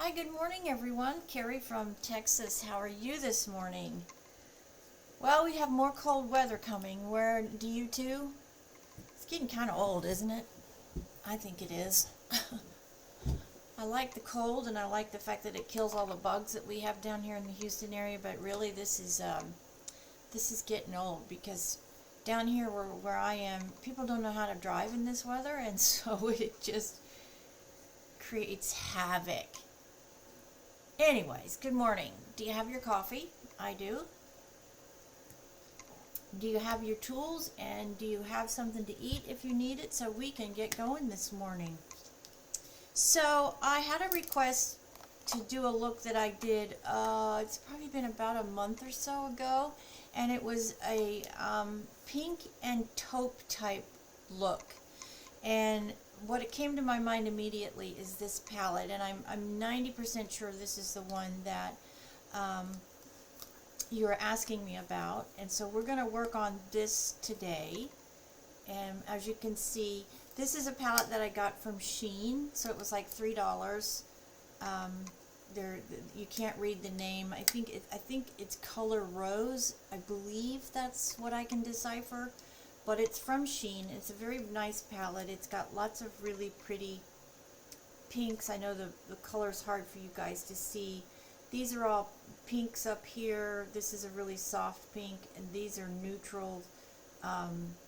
Hi, good morning everyone. Carrie from Texas. How are you this morning? Well, we have more cold weather coming. Where do you too? It's getting kind of old, isn't it? I think it is. I like the cold and I like the fact that it kills all the bugs that we have down here in the Houston area, but really this is getting old because down here where I am, people don't know how to drive in this weather, and so it just creates havoc. Anyways, good morning. Do you have your coffee? I do. Do you have your tools, and do you have something to eat if you need it, so we can get going this morning? So I had a request to do a look that I did, it's probably been about a month or so ago, and it was a pink and taupe type look. And what it came to my mind immediately is this palette, and I'm 90% sure this is the one that you were asking me about. And so we're going to work on this today. And as you can see, this is a palette that I got from SHEIN, so it was like $3. You can't read the name. I think it's color rose. I believe that's what I can decipher. But it's from SHEIN. It's a very nice palette. It's got lots of really pretty pinks. I know the color's hard for you guys to see. These are all pinks up here. This is a really soft pink, and these are neutral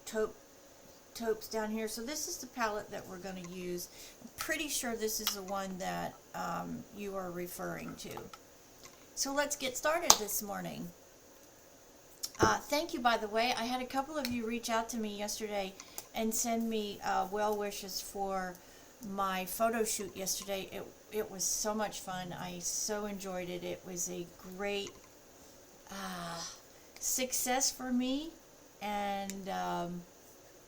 taupes down here. So this is the palette that we're going to use. I'm pretty sure this is the one that you are referring to. So let's get started this morning. Thank you, by the way. I had a couple of you reach out to me yesterday and send me well wishes for my photo shoot yesterday. It was so much fun. I so enjoyed it. It was a great success for me, and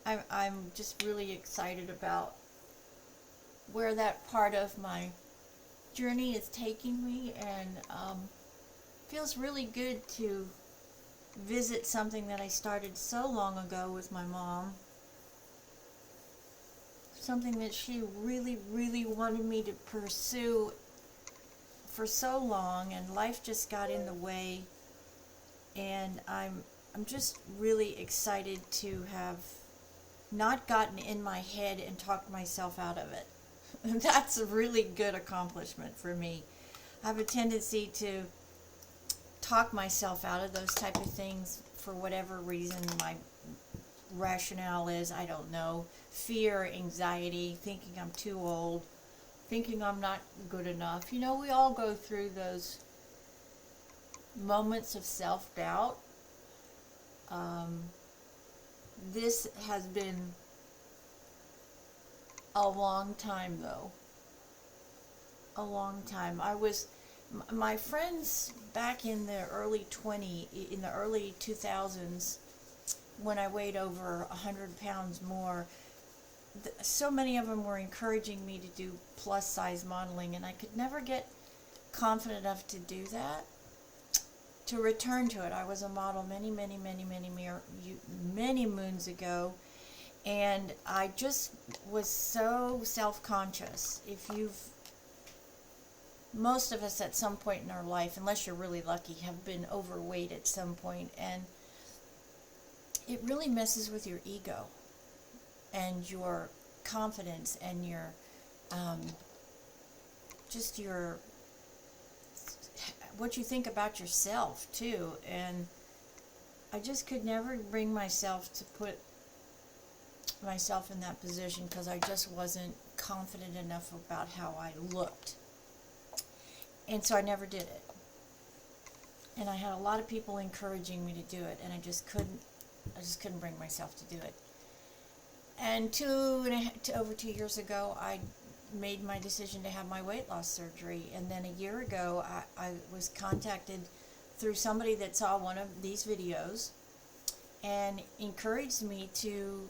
I'm just really excited about where that part of my journey is taking me, and feels really good to visit something that I started so long ago with my mom. Something that she really, really wanted me to pursue for so long, and life just got in the way. And I'm just really excited to have not gotten in my head and talked myself out of it. That's a really good accomplishment for me. I have a tendency to talk myself out of those type of things for whatever reason. My rationale is, I don't know, fear, anxiety, thinking I'm too old, thinking I'm not good enough. You know, we all go through those moments of self-doubt. This has been a long time, though. A long time. My friends back in the early 2000s, when I weighed over 100 pounds more, so many of them were encouraging me to do plus size modeling, and I could never get confident enough to do that, to return to it. I was a model many moons ago, and I just was so self-conscious. Most of us at some point in our life, unless you're really lucky, have been overweight at some point, and it really messes with your ego and your confidence and your what you think about yourself too. And I just could never bring myself to put myself in that position because I just wasn't confident enough about how I looked. And so I never did it. And I had a lot of people encouraging me to do it, and I just couldn't bring myself to do it. And over 2 years ago, I made my decision to have my weight loss surgery. And then a year ago, I was contacted through somebody that saw one of these videos and encouraged me to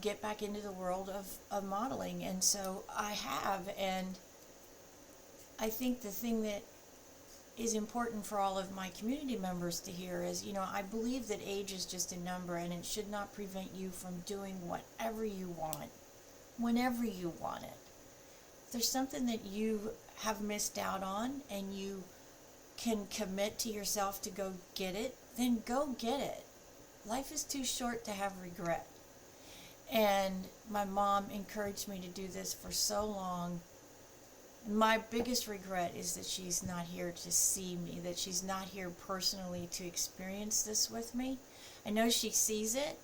get back into the world of modeling. And so I have, and I think the thing that is important for all of my community members to hear is, you know, I believe that age is just a number, and it should not prevent you from doing whatever you want, whenever you want it. if there's something that you have missed out on and you can commit to yourself to go get it, then go get it. Life is too short to have regret. And my mom encouraged me to do this for so long. My biggest regret is that she's not here to see me, that she's not here personally to experience this with me. I know she sees it,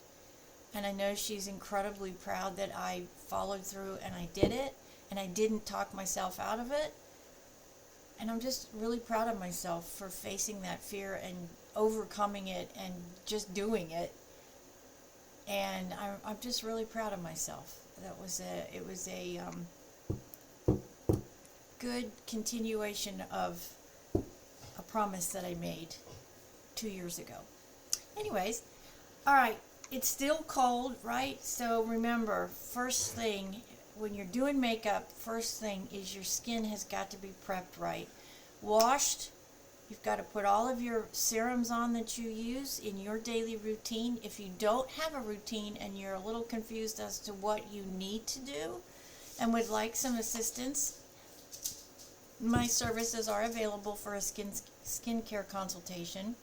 and I know she's incredibly proud that I followed through and I did it, and I didn't talk myself out of it. And I'm just really proud of myself for facing that fear and overcoming it and just doing it. And I'm just really proud of myself. It was a good continuation of a promise that I made 2 years ago. Anyways, all right, it's still cold, right? So remember, first thing, when you're doing makeup, first thing is your skin has got to be prepped right. Washed, you've got to put all of your serums on that you use in your daily routine. If you don't have a routine and you're a little confused as to what you need to do and would like some assistance, my services are available for a skincare consultation.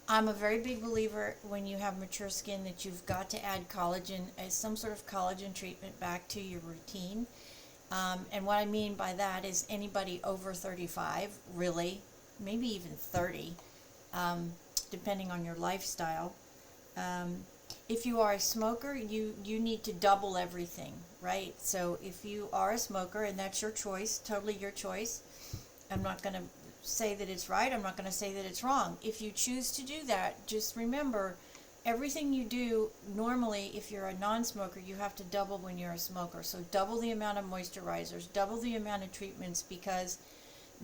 I'm a very big believer when you have mature skin that you've got to add collagen as some sort of collagen treatment back to your routine. And what I mean by that is anybody over 35, really, maybe even 30, depending on your lifestyle. If you are a smoker, you need to double everything, right? So if you are a smoker, and that's your choice, totally your choice, I'm not going to say that it's right, I'm not going to say that it's wrong. If you choose to do that, just remember, everything you do normally, if you're a non-smoker, you have to double when you're a smoker. So double the amount of moisturizers, double the amount of treatments, because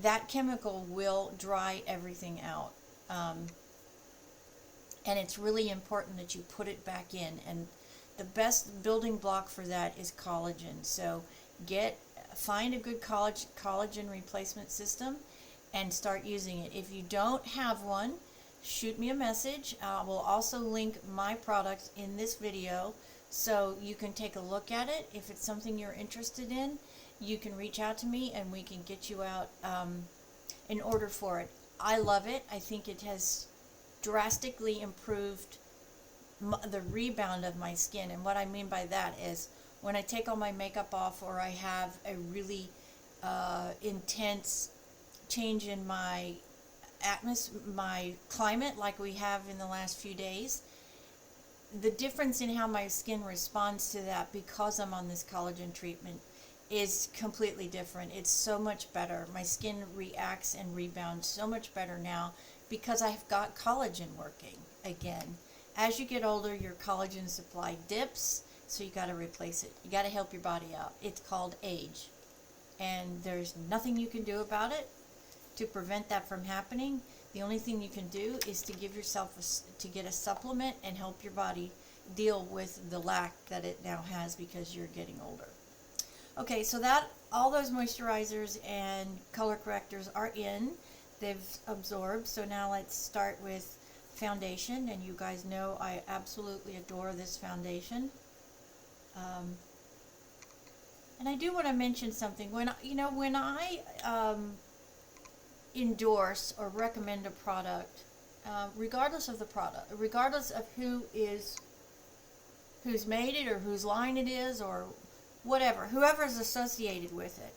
that chemical will dry everything out. And it's really important that you put it back in. And the best building block for that is collagen. So find a good collagen replacement system and start using it. If you don't have one, shoot me a message. I will also link my product in this video so you can take a look at it. If it's something you're interested in, you can reach out to me and we can get you out an order for it. I love it. I think it has drastically improved the rebound of my skin. And what I mean by that is when I take all my makeup off, or I have a really intense change in my my climate like we have in the last few days, the difference in how my skin responds to that because I'm on this collagen treatment is completely different. It's so much better. My skin reacts and rebounds so much better now because I've got collagen working again. As you get older, your collagen supply dips, so you got to replace it. You got to help your body out. It's called age, and there's nothing you can do about it to prevent that from happening. The only thing you can do is to give yourself to get a supplement and help your body deal with the lack that it now has because you're getting older. Okay, so that all those moisturizers and color correctors are in. They've absorbed. So now let's start with foundation, and you guys know I absolutely adore this foundation. And I do want to mention something. When I endorse or recommend a product, regardless of the product, regardless of who's made it or whose line it is or whatever, whoever's associated with it,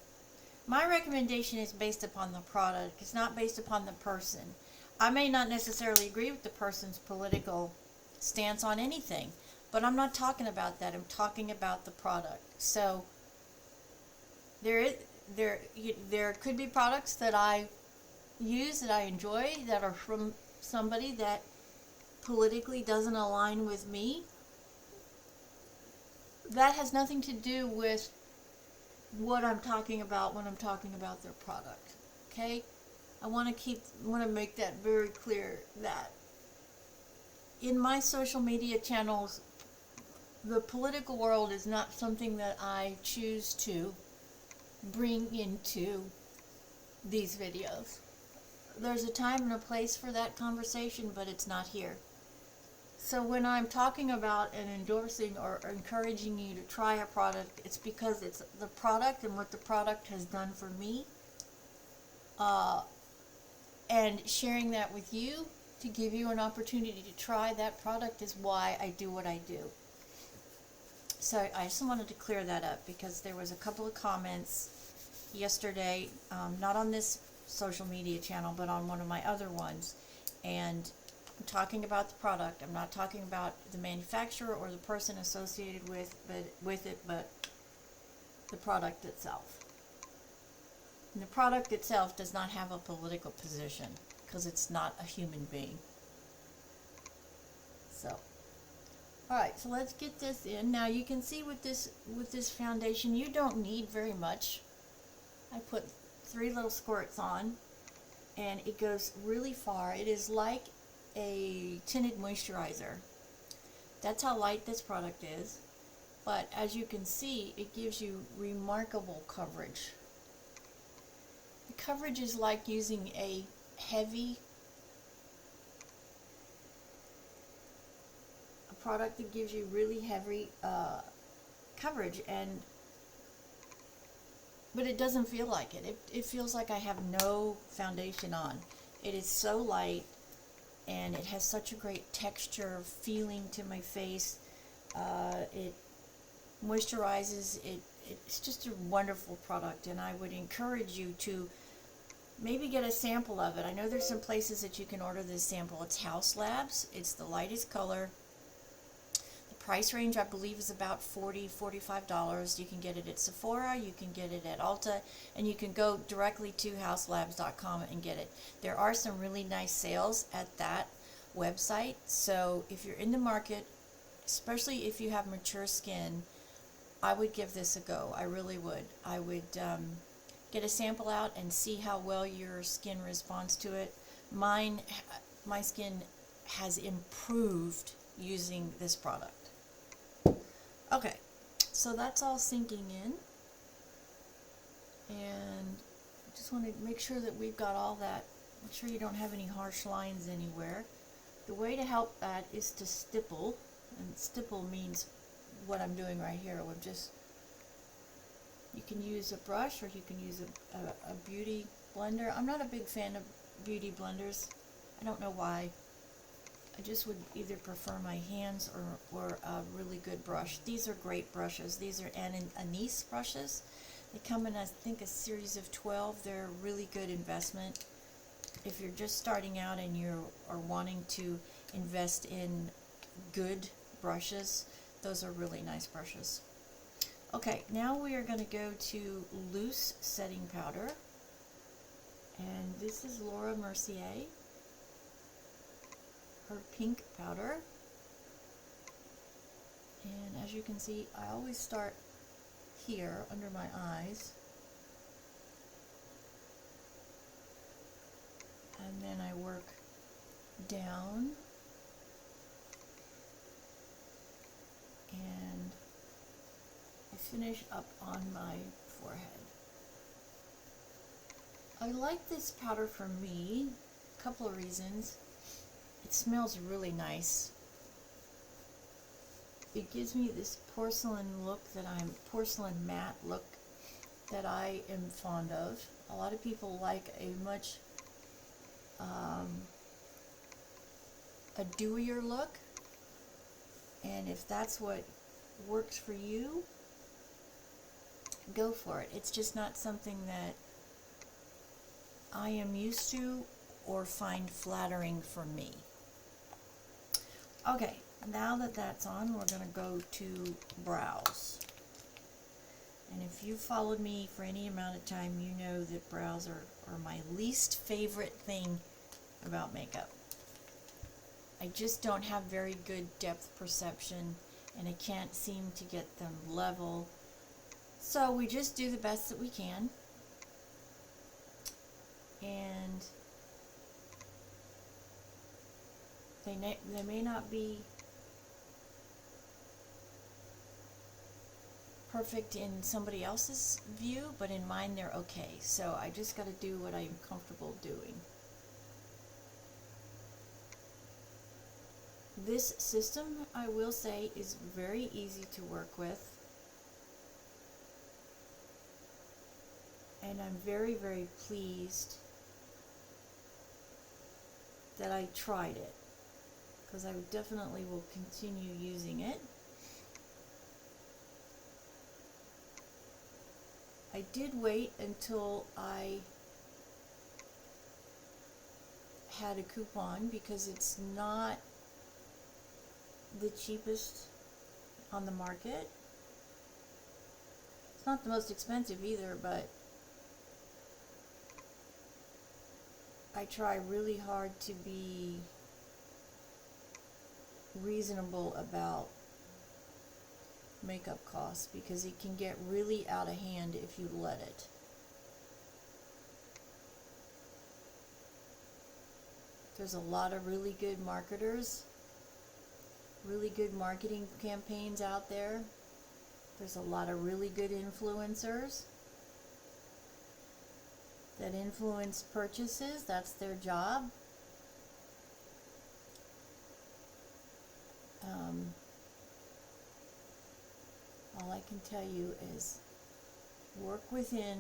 my recommendation is based upon the product. It's not based upon the person. I may not necessarily agree with the person's political stance on anything, but I'm not talking about that. I'm talking about the product. So there could be products that I use that I enjoy that are from somebody that politically doesn't align with me. That has nothing to do with what I'm talking about when I'm talking about their product. Okay? I want to make that very clear, that in my social media channels, the political world is not something that I choose to bring into these videos. There's a time and a place for that conversation, but it's not here. So when I'm talking about and endorsing or encouraging you to try a product, it's because it's the product and what the product has done for me. And sharing that with you to give you an opportunity to try that product is why I do what I do. So I just wanted to clear that up because there was a couple of comments yesterday, not on this social media channel, but on one of my other ones. And I'm talking about the product. I'm not talking about the manufacturer or the person associated with it, but the product itself. And the product itself does not have a political position because it's not a human being. So, alright, so let's get this in. Now you can see with this foundation, you don't need very much. I put 3 little squirts on and it goes really far. It is like a tinted moisturizer. That's how light this product is. But as you can see, it gives you remarkable coverage. The coverage is like using a product that gives you really heavy coverage, but it doesn't feel like it. It feels like I have no foundation on. It is so light and it has such a great texture feeling to my face. It moisturizes. It's just a wonderful product, and I would encourage you to maybe get a sample of it. I know there's some places that you can order this sample. It's Haus Labs. It's the lightest color. The price range, I believe, is about $40–45. You can get it at Sephora, you can get it at Ulta, and you can go directly to houselabs.com and get it. There are some really nice sales at that website, so if you're in the market, especially if you have mature skin, I would give this a go. I really would. I would get a sample out and see how well your skin responds to it. My skin has improved using this product. Okay, so that's all sinking in, and I just want to make sure that we've got all that. Make sure you don't have any harsh lines anywhere. The way to help that is to stipple, and stipple means what I'm doing right here. You can use a brush or you can use a beauty blender. I'm not a big fan of beauty blenders. I don't know why. I just would either prefer my hands or a really good brush. These are great brushes. These are Anise brushes. They come in, I think, a series of 12. They're a really good investment. If you're just starting out and you are wanting to invest in good brushes, those are really nice brushes. Okay, now we are going to go to loose setting powder. And this is Laura Mercier. Her pink powder, and as you can see, I always start here under my eyes, and then I work down, and I finish up on my forehead. I like this powder for me, a couple of reasons. It smells really nice. It gives me this porcelain matte look that I am fond of. A lot of people like a much a dewier look, and if that's what works for you, go for it. It's just not something that I am used to or find flattering for me. Okay, now that that's on, we're going to go to brows. And if you've followed me for any amount of time, you know that brows are my least favorite thing about makeup. I just don't have very good depth perception, and I can't seem to get them level. So we just do the best that we can. And they may not be perfect in somebody else's view, but in mine they're okay. So I just got to do what I'm comfortable doing. This system, I will say, is very easy to work with. And I'm very, very pleased that I tried it, because I definitely will continue using it. I did wait until I had a coupon, because it's not the cheapest on the market. It's not the most expensive either, but I try really hard to be reasonable about makeup costs, because it can get really out of hand if you let it. There's a lot of really good marketers, really good marketing campaigns out there. There's a lot of really good influencers that influence purchases. That's their job. All I can tell you is work within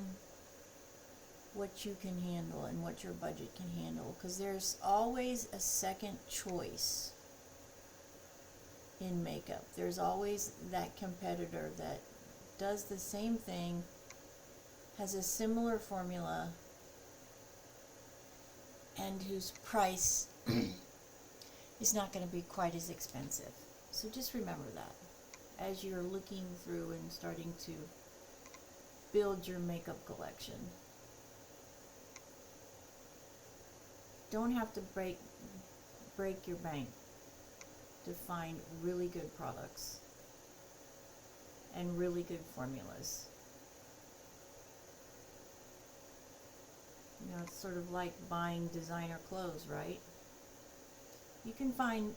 what you can handle and what your budget can handle, because there's always a second choice in makeup. There's always that competitor that does the same thing, has a similar formula, and whose price is not going to be quite as expensive. So just remember that as you're looking through and starting to build your makeup collection. Don't have to break your bank to find really good products and really good formulas. You know, it's sort of like buying designer clothes, right? You can find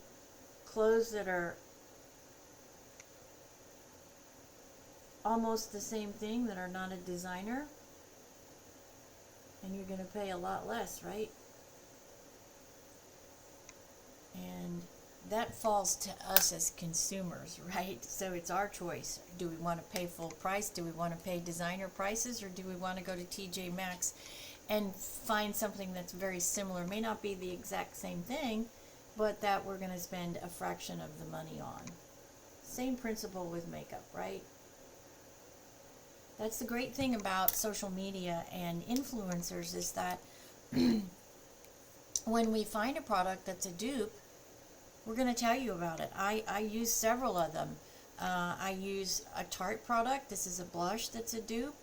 clothes that are almost the same thing that are not a designer, and you're going to pay a lot less, right? And that falls to us as consumers, right? So it's our choice. Do we want to pay full price? Do we want to pay designer prices? Or do we want to go to TJ Maxx and find something that's very similar? May not be the exact same thing, but that we're going to spend a fraction of the money on. Same principle with makeup, right? That's the great thing about social media and influencers, is that when we find a product that's a dupe, we're going to tell you about it. I use several of them. I use a Tarte product. This is a blush that's a dupe.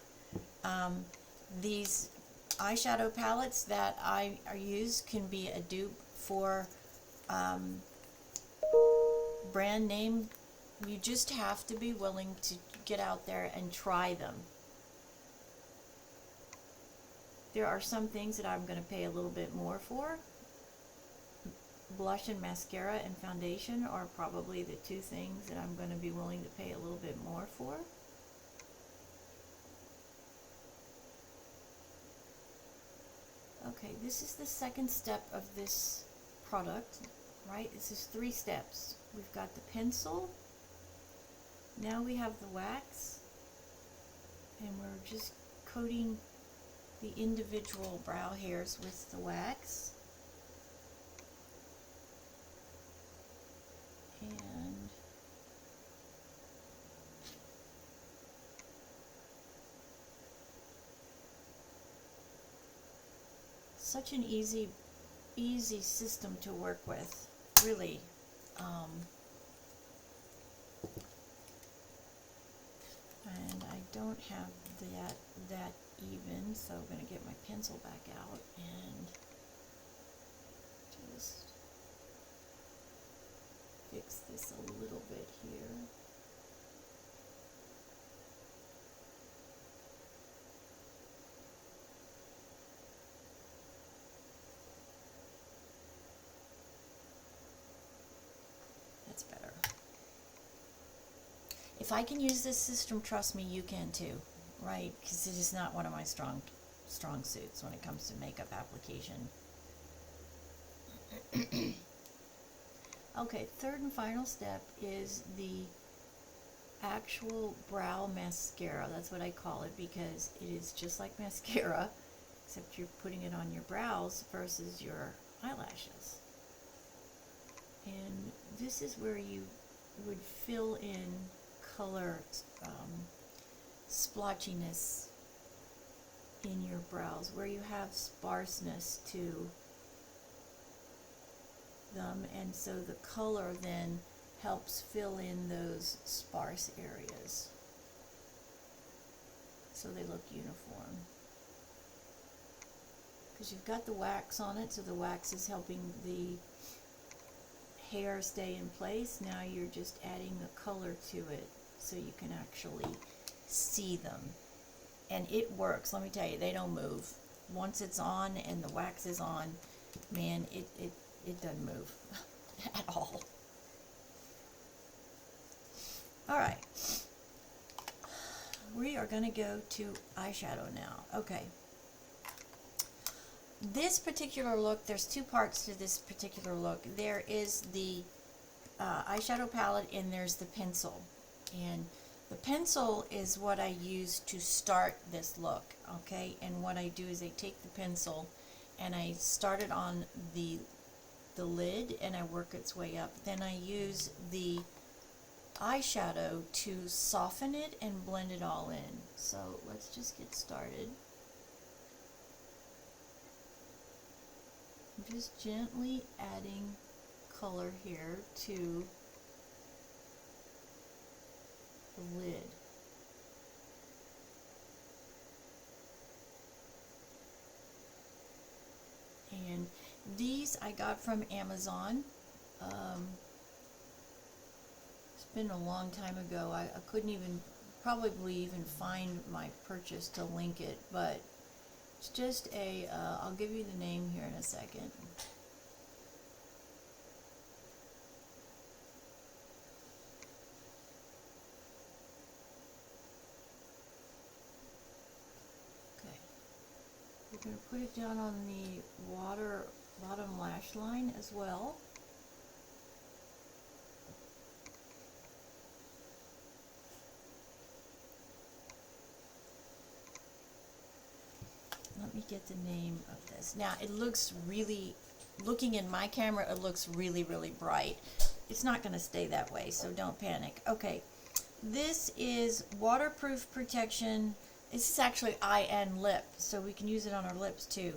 These eyeshadow palettes that I use can be a dupe for brand name. You just have to be willing to get out there and try them. There are some things that I'm going to pay a little bit more for. Blush and mascara and foundation are probably the two things that I'm going to be willing to pay a little bit more for. Okay, this is the second step of this product, right? This is 3 steps. We've got the pencil. Now we have the wax, and we're just coating the individual brow hairs with the wax. And such an easy system to work with, really. And I don't have that even, so I'm going to get my pencil back out and just fix this a little bit here. That's better. If I can use this system, trust me, you can too, right? Because it is not one of my strong suits when it comes to makeup application. Okay, third and final step is the actual brow mascara. That's what I call it because it is just like mascara, except you're putting it on your brows versus your eyelashes. And this is where you would fill in color splotchiness in your brows, where you have sparseness to them, and so the color then helps fill in those sparse areas so they look uniform. Because you've got the wax on it, so the wax is helping the hair stay in place. Now you're just adding the color to it so you can actually see them. And it works, let me tell you, they don't move. Once it's on and the wax is on, man, it doesn't move at all. Alright, we are going to go to eyeshadow now. Okay, this particular look, there's two parts to this particular look. There is the eyeshadow palette and there's the pencil. And the pencil is what I use to start this look, okay? And what I do is I take the pencil and I start it on the lid and I work its way up. Then I use the eyeshadow to soften it and blend it all in. So let's just get started. I'm just gently adding color here to the lid. And these I got from Amazon. It's been a long time ago. I couldn't even probably even find my purchase to link it, but it's just a, I'll give you the name here in a second. Okay. We're going to put it down on the water bottom lash line as well. Let me get the name of this. Now it looks really, looking in my camera, it looks really, really bright. It's not going to stay that way, so don't panic. Okay, this is waterproof protection. This is actually eye and lip, so we can use it on our lips too.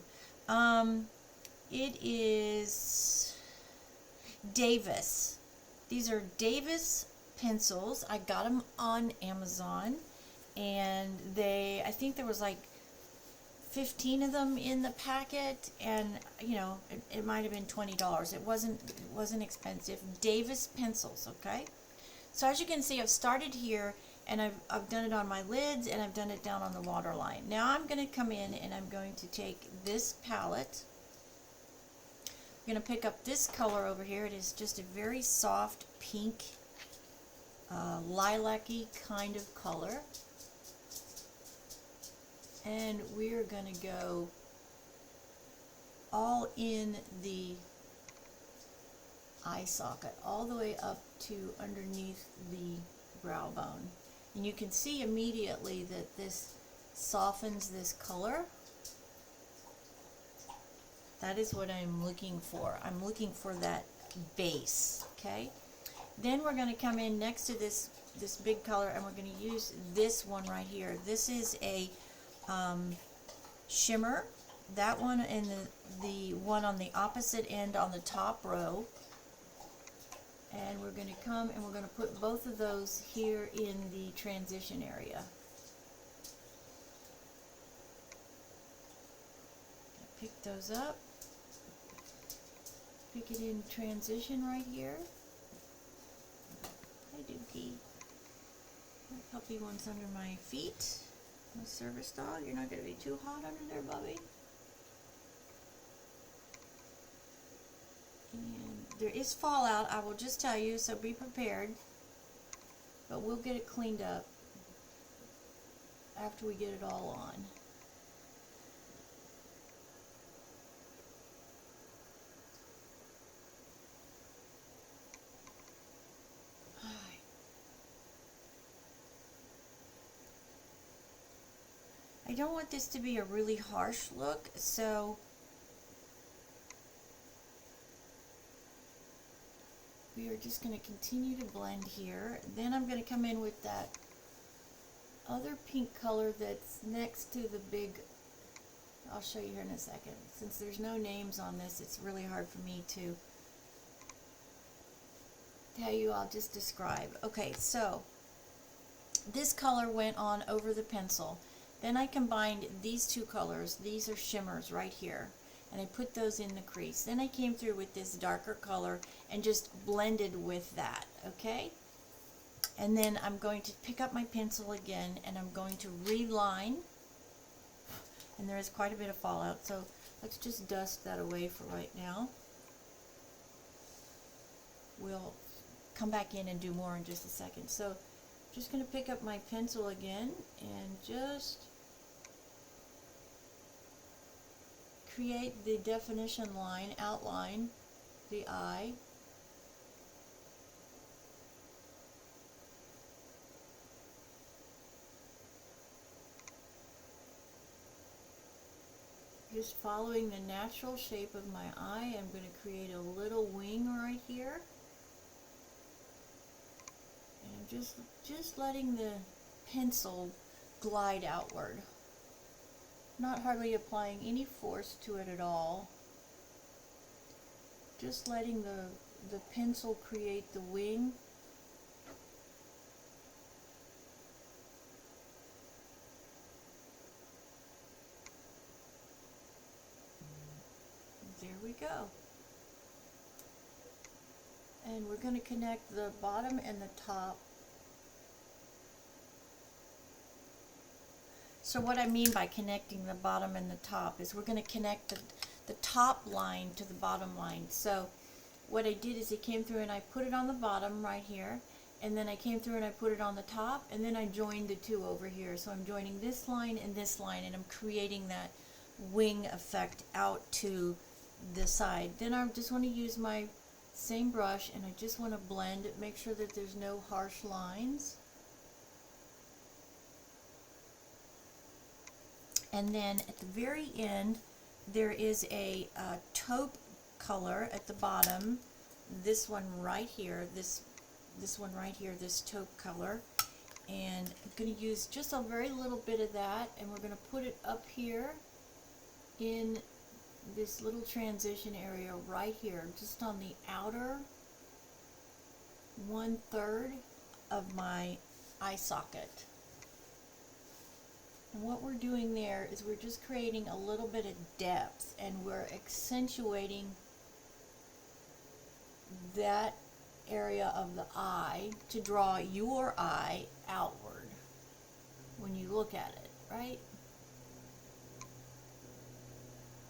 It is Davis. These are Davis pencils. I got them on Amazon, and I think there was like 15 of them in the packet, and you know, it might have been $20. It wasn't expensive. Davis pencils, okay? So as you can see, I've started here, and I've done it on my lids, and I've done it down on the waterline. Now I'm going to come in, and I'm going to take this palette. I'm going to pick up this color over here. It is just a very soft pink, lilac-y kind of color. And we're going to go all in the eye socket, all the way up to underneath the brow bone. And you can see immediately that this softens this color. That is what I'm looking for. I'm looking for that base, okay? Then we're going to come in next to this big color, and we're going to use this one right here. This is a shimmer, that one, and the one on the opposite end on the top row. And we're going to come and we're going to put both of those here in the transition area. Pick those up. Pick it in transition right here. Hi, Dookie. My puppy wants under my feet. My service dog, you're not going to be too hot under there, Bubby. And there is fallout, I will just tell you, so be prepared. But we'll get it cleaned up after we get it all on. don't want this to be a really harsh look, so we are just going to continue to blend here. Then I'm going to come in with that other pink color that's next to the big, I'll show you here in a second. Since there's no names on this, it's really hard for me to tell you. I'll just describe. Okay, so this color went on over the pencil. Then I combined these two colors. These are shimmers right here, and I put those in the crease. Then I came through with this darker color and just blended with that, okay? And then I'm going to pick up my pencil again, and I'm going to reline, and there is quite a bit of fallout, so let's just dust that away for right now. We'll come back in and do more in just a second. So just going to pick up my pencil again and just create the definition line, outline the eye. Just following the natural shape of my eye, I'm going to create a little wing right here. And I'm just letting the pencil glide outward. Not hardly applying any force to it at all. Just letting the pencil create the wing. There we go. And we're going to connect the bottom and the top. So what I mean by connecting the bottom and the top is we're going to connect the top line to the bottom line. So what I did is I came through and I put it on the bottom right here, and then I came through and I put it on the top, and then I joined the two over here. So I'm joining this line, and I'm creating that wing effect out to the side. Then I just want to use my same brush, and I just want to blend it, make sure that there's no harsh lines. And then at the very end, there is a taupe color at the bottom. This one right here, this one right here, this taupe color. And I'm going to use just a very little bit of that, and we're going to put it up here in this little transition area right here, just on the outer 1/3 of my eye socket. And what we're doing there is we're just creating a little bit of depth, and we're accentuating that area of the eye to draw your eye outward when you look at it, right?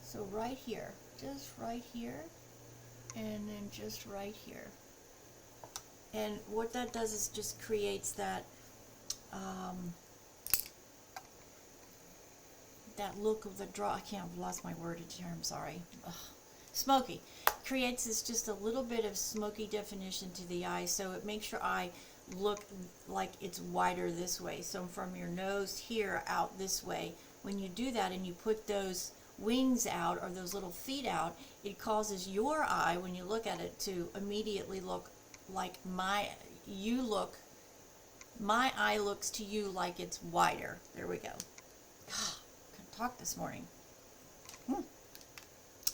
So right here, just right here, and then just right here. And what that does is just creates that that look of the draw. I've lost my word here, I'm sorry. Ugh. Smoky. Creates this just a little bit of smoky definition to the eye, so it makes your eye look like it's wider this way. So from your nose here out this way, when you do that and you put those wings out or those little feet out, it causes your eye, when you look at it, to immediately look like my eye looks to you like it's wider. There we go. Couldn't talk this morning.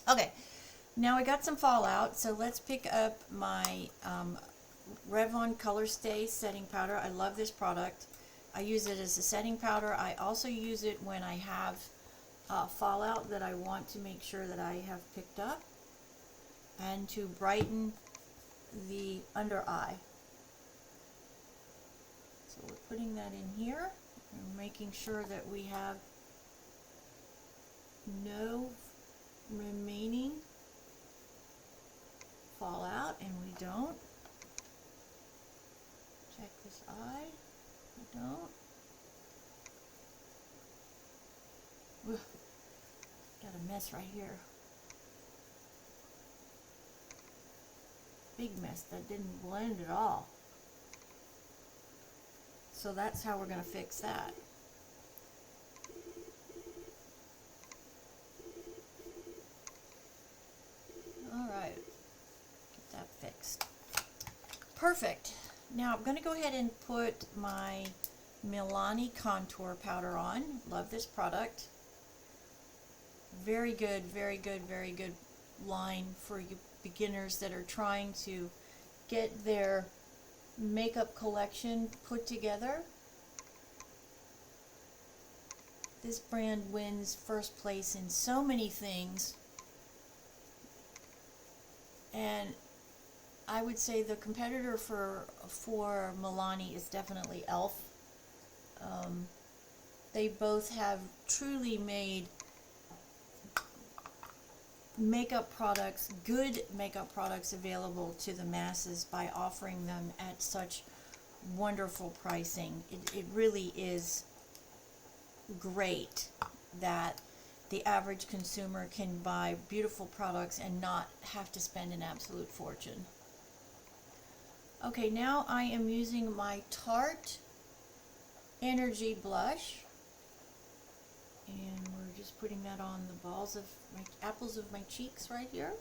Okay, now I got some fallout, so let's pick up my Revlon Color Stay setting powder. I love this product. I use it as a setting powder. I also use it when I have fallout that I want to make sure that I have picked up, and to brighten the under eye. So we're putting that in here and making sure that we have no remaining fallout, and we don't. Check this eye. We don't. Ugh. Got a mess right here. Big mess that didn't blend at all. So that's how we're going to fix that. Perfect. Now I'm going to go ahead and put my Milani contour powder on. Love this product. Very good, very good, very good line for you beginners that are trying to get their makeup collection put together. This brand wins first place in so many things, and I would say the competitor for Milani is definitely e.l.f. They both have truly made makeup products, good makeup products, available to the masses by offering them at such wonderful pricing. It really is great that the average consumer can buy beautiful products and not have to spend an absolute fortune. Okay, now I am using my Tarte Energy Blush, and we're just putting that on the balls of my apples of my cheeks right here.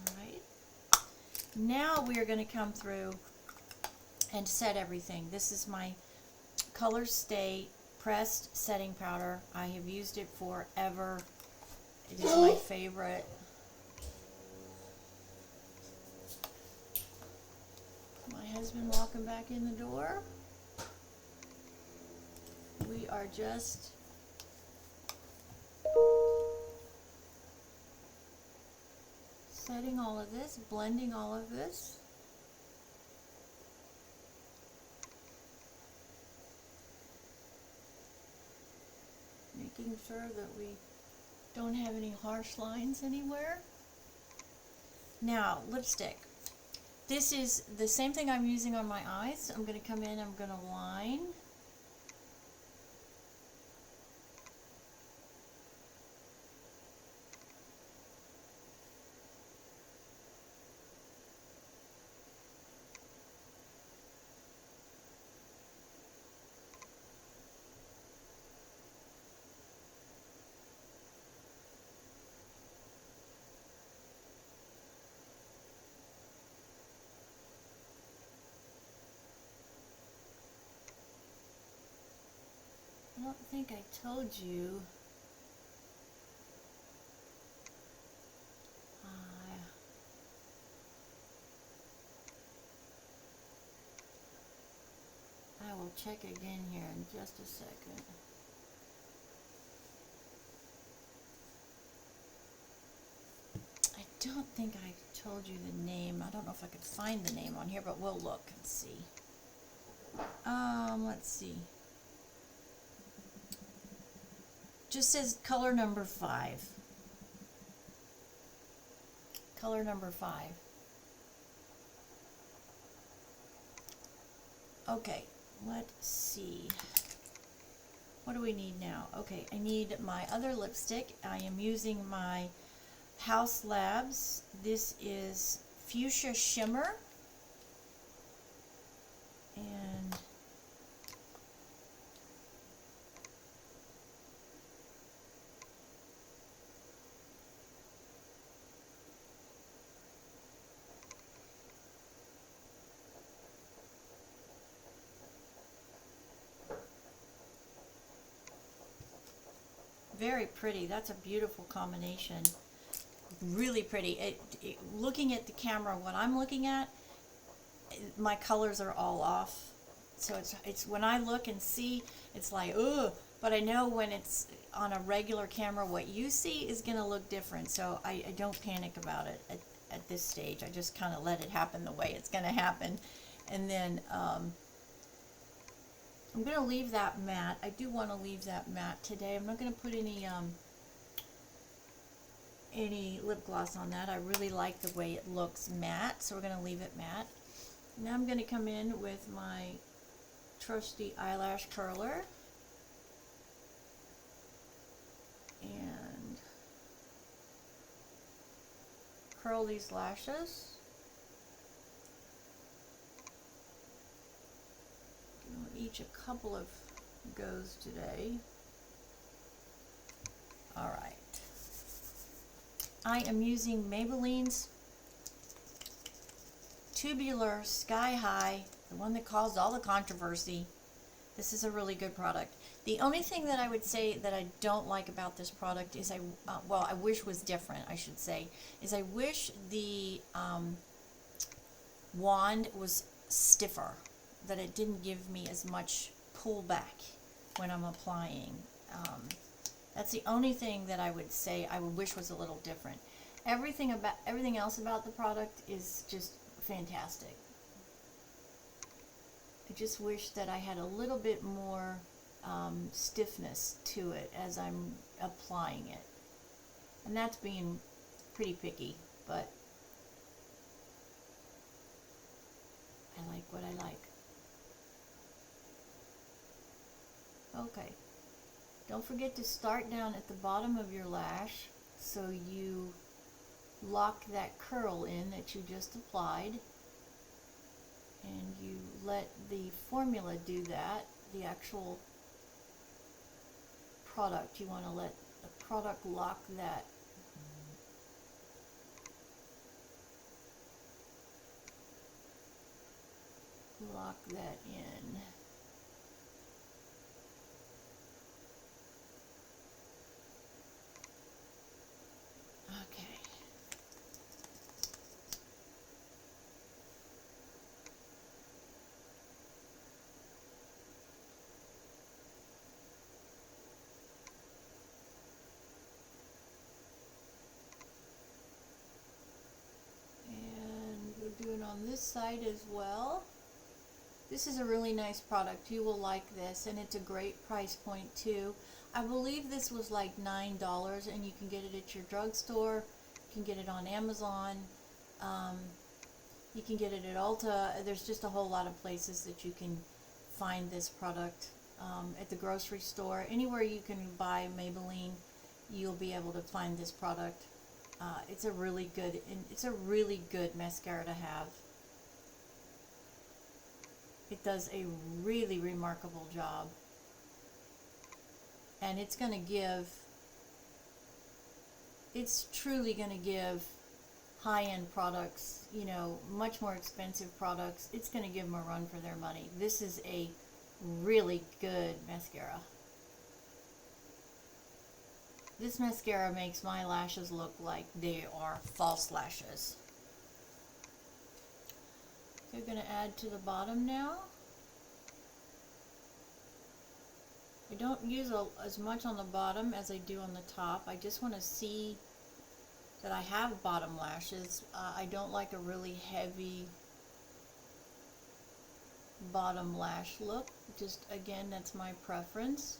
Alright. Now we are going to come through and set everything. This is my Color Stay pressed setting powder. I have used it forever. It is my favorite. My husband walking back in the door. We are just setting all of this, blending all of this. Making sure that we don't have any harsh lines anywhere. Now, lipstick. This is the same thing I'm using on my eyes. I'm going to come in, I'm going to line. I don't think I told you. I will check again here in just a second. I don't think I told you the name. I don't know if I could find the name on here, but we'll look and see. Let's see. Just says color number 5. Color number 5. Okay, let's see. What do we need now? Okay, I need my other lipstick. I am using my Haus Labs. This is Fuchsia Shimmer. And very pretty. That's a beautiful combination. Really pretty. Looking at the camera, what I'm looking at, my colors are all off. So it's when I look and see, it's like, ugh. But I know when it's on a regular camera, what you see is going to look different. So I don't panic about it at this stage. I just kind of let it happen the way it's going to happen. And then I'm going to leave that matte. I do want to leave that matte today. I'm not going to put any lip gloss on that. I really like the way it looks matte, so we're going to leave it matte. Now I'm going to come in with my trusty eyelash curler and curl these lashes. Each a couple of goes today. All right. I am using Maybelline's Tubular Sky High, the one that caused all the controversy. This is a really good product. The only thing that I would say that I don't like about this product is I wish was different, I should say, is I wish the wand was stiffer, that it didn't give me as much pullback when I'm applying. That's the only thing that I would say I would wish was a little different. Everything else about the product is just fantastic. I just wish that I had a little bit more stiffness to it as I'm applying it. And that's being pretty picky, but I like what I like. Okay. Don't forget to start down at the bottom of your lash so you lock that curl in that you just applied. And you let the formula do that, the actual product. You want to let the product lock that. Lock that in. Okay. And we're doing on this side as well. This is a really nice product. You will like this, and it's a great price point too. I believe this was like $9, and you can get it at your drugstore. You can get it on Amazon. You can get it at Ulta. There's just a whole lot of places that you can find this product. At the grocery store, anywhere you can buy Maybelline, you'll be able to find this product. It's a really good mascara to have. It does a really remarkable job. And it's truly going to give high-end products, you know, much more expensive products, it's going to give them a run for their money. This is a really good mascara. This mascara makes my lashes look like they are false lashes. So I'm going to add to the bottom now. I don't use as much on the bottom as I do on the top. I just want to see that I have bottom lashes. I don't like a really heavy bottom lash look. Just again, that's my preference.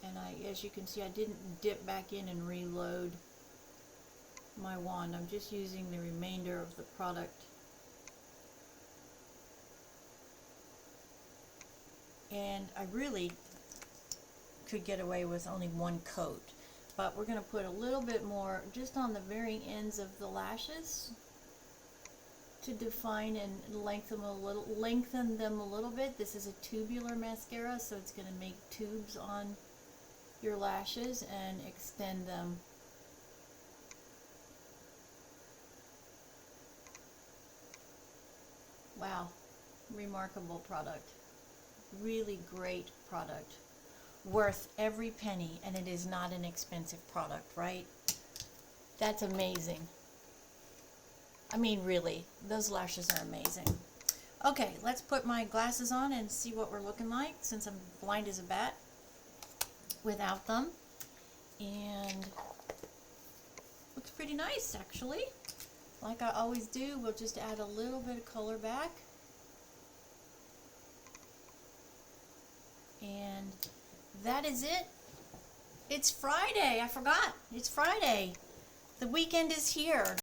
And as you can see, I didn't dip back in and reload my wand. I'm just using the remainder of the product. And I really could get away with only one coat, but we're going to put a little bit more just on the very ends of the lashes to define and lengthen them a little bit. This is a tubular mascara, so it's going to make tubes on your lashes and extend them. Wow, remarkable product. Really great product. Worth every penny, and it is not an expensive product, right? That's amazing. I mean, really, those lashes are amazing. Okay, let's put my glasses on and see what we're looking like, since I'm blind as a bat without them. And looks pretty nice, actually. Like I always do, we'll just add a little bit of color back. And that is it. It's Friday. I forgot. It's Friday. The weekend is here.